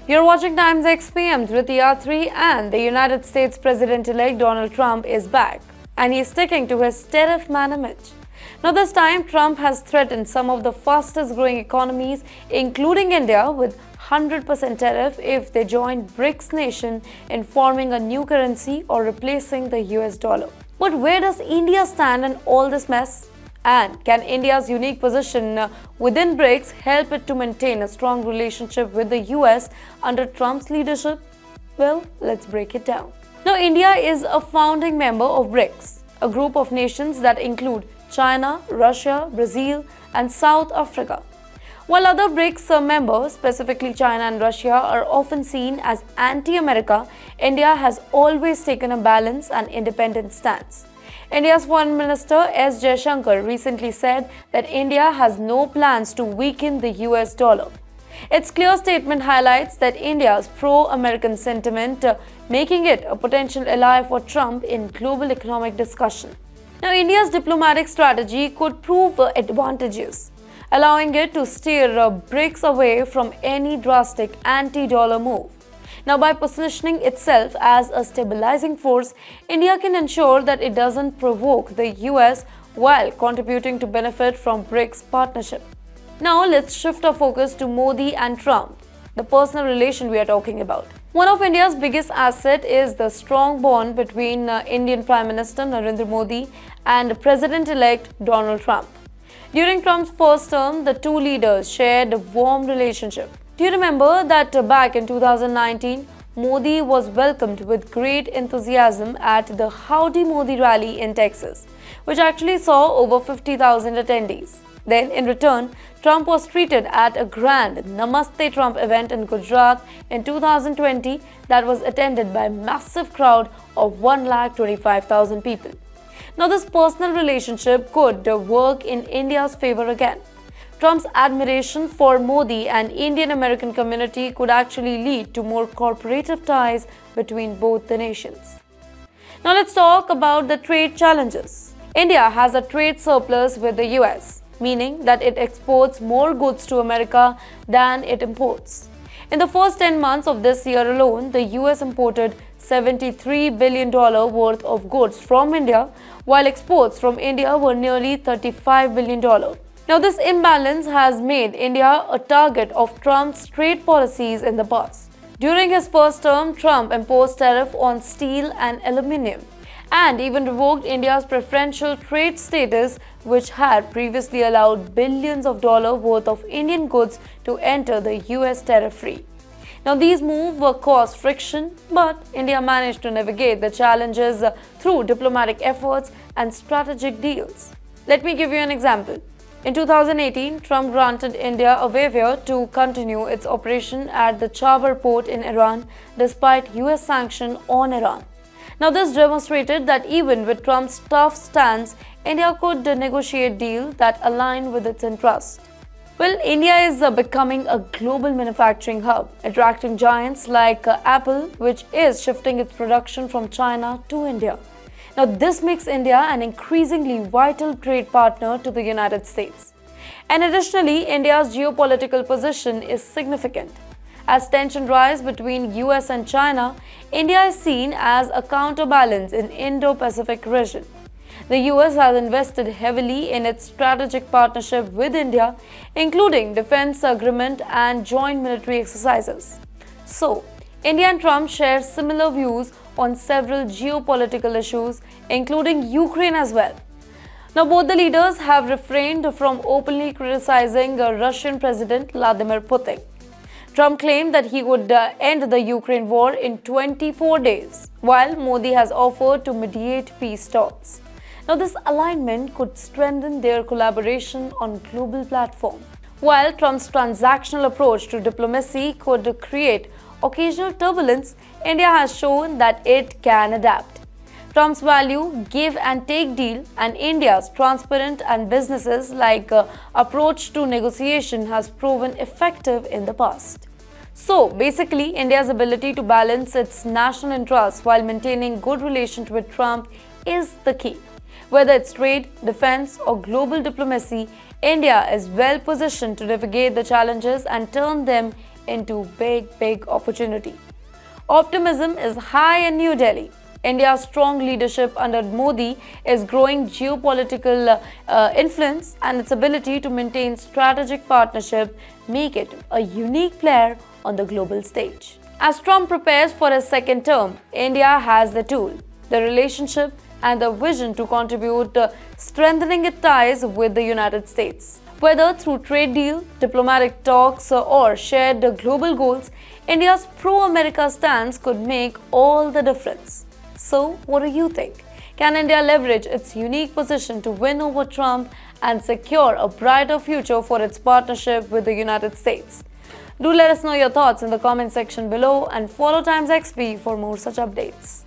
You're watching TimesXP. I'm Dhritiyatri, and the United States President-elect Donald Trump is back, and he's sticking to his tariff man image. Now, this time, Trump has threatened some of the fastest-growing economies, including India, with 100% tariff if they join BRICS nation in forming a new currency or replacing the US dollar. But where does India stand in all this mess? And can India's unique position within BRICS help it to maintain a strong relationship with the US under Trump's leadership? Well, let's break it down. Now, India is a founding member of BRICS, a group of nations that include China, Russia, Brazil, and South Africa. While other BRICS members, specifically China and Russia, are often seen as anti-America, India has always taken a balanced and independent stance. India's Foreign Minister S. Jaishankar recently said that India has no plans to weaken the US dollar. Its clear statement highlights that India's pro-American sentiment, making it a potential ally for Trump in global economic discussion. Now, India's diplomatic strategy could prove advantageous, allowing it to steer BRICS away from any drastic anti-dollar move. Now, by positioning itself as a stabilizing force, India can ensure that it doesn't provoke the US while contributing to benefit from BRICS partnership. Now, let's shift our focus to Modi and Trump, the personal relation we are talking about. One of India's biggest assets is the strong bond between Indian Prime Minister Narendra Modi and President-elect Donald Trump. During Trump's first term, the two leaders shared a warm relationship. Do you remember that back in 2019, Modi was welcomed with great enthusiasm at the Howdy Modi rally in Texas, which actually saw over 50,000 attendees. Then, in return, Trump was treated at a grand Namaste Trump event in Gujarat in 2020 that was attended by a massive crowd of 125,000 people. Now, this personal relationship could work in India's favor again. Trump's admiration for Modi and Indian-American community could actually lead to more cooperative ties between both the nations. Now, let's talk about the trade challenges. India has a trade surplus with the US, meaning that it exports more goods to America than it imports. In the first 10 months of this year alone, the US imported $73 billion worth of goods from India, while exports from India were nearly $35 billion. Now, this imbalance has made India a target of Trump's trade policies in the past. During his first term, Trump imposed tariff on steel and aluminium, and even revoked India's preferential trade status, which had previously allowed billions of dollars worth of Indian goods to enter the US tariff-free. Now, these moves caused friction, but India managed to navigate the challenges through diplomatic efforts and strategic deals. Let me give you an example. In 2018, Trump granted India a waiver to continue its operation at the Chabahar port in Iran despite US sanctions on Iran. Now, this demonstrated that even with Trump's tough stance, India could negotiate deals that align with its interests. Well, India is becoming a global manufacturing hub, attracting giants like Apple, which is shifting its production from China to India. Now, this makes India an increasingly vital trade partner to the United States. And additionally, India's geopolitical position is significant. As tension rises between US and China, India is seen as a counterbalance in Indo-Pacific region. The US has invested heavily in its strategic partnership with India, including defense agreement and joint military exercises. So, India and Trump share similar views on several geopolitical issues, including Ukraine as well. Now, both the leaders have refrained from openly criticizing Russian President Vladimir Putin. Trump claimed that he would end the Ukraine war in 24 days, while Modi has offered to mediate peace talks. Now, this alignment could strengthen their collaboration on global platform. While Trump's transactional approach to diplomacy could create occasional turbulence, India has shown that it can adapt. Trump's value give and take deal and India's transparent and businesses-like approach to negotiation has proven effective in the past. So basically, India's ability to balance its national interests while maintaining good relations with Trump is the key. Whether it's trade, defense, or global diplomacy, India is well positioned to navigate the challenges and turn them into big opportunity. Optimism is high in New Delhi. India's strong leadership under Modi is growing geopolitical influence, and its ability to maintain strategic partnership make it a unique player on the global stage. As Trump prepares for his second term, India has the tool, the relationship, and the vision to contribute to strengthening its ties with the United States. Whether through trade deal, diplomatic talks, or shared global goals, India's pro-America stance could make all the difference. So, what do you think? Can India leverage its unique position to win over Trump and secure a brighter future for its partnership with the United States? Do let us know your thoughts in the comment section below and follow TimesXP for more such updates.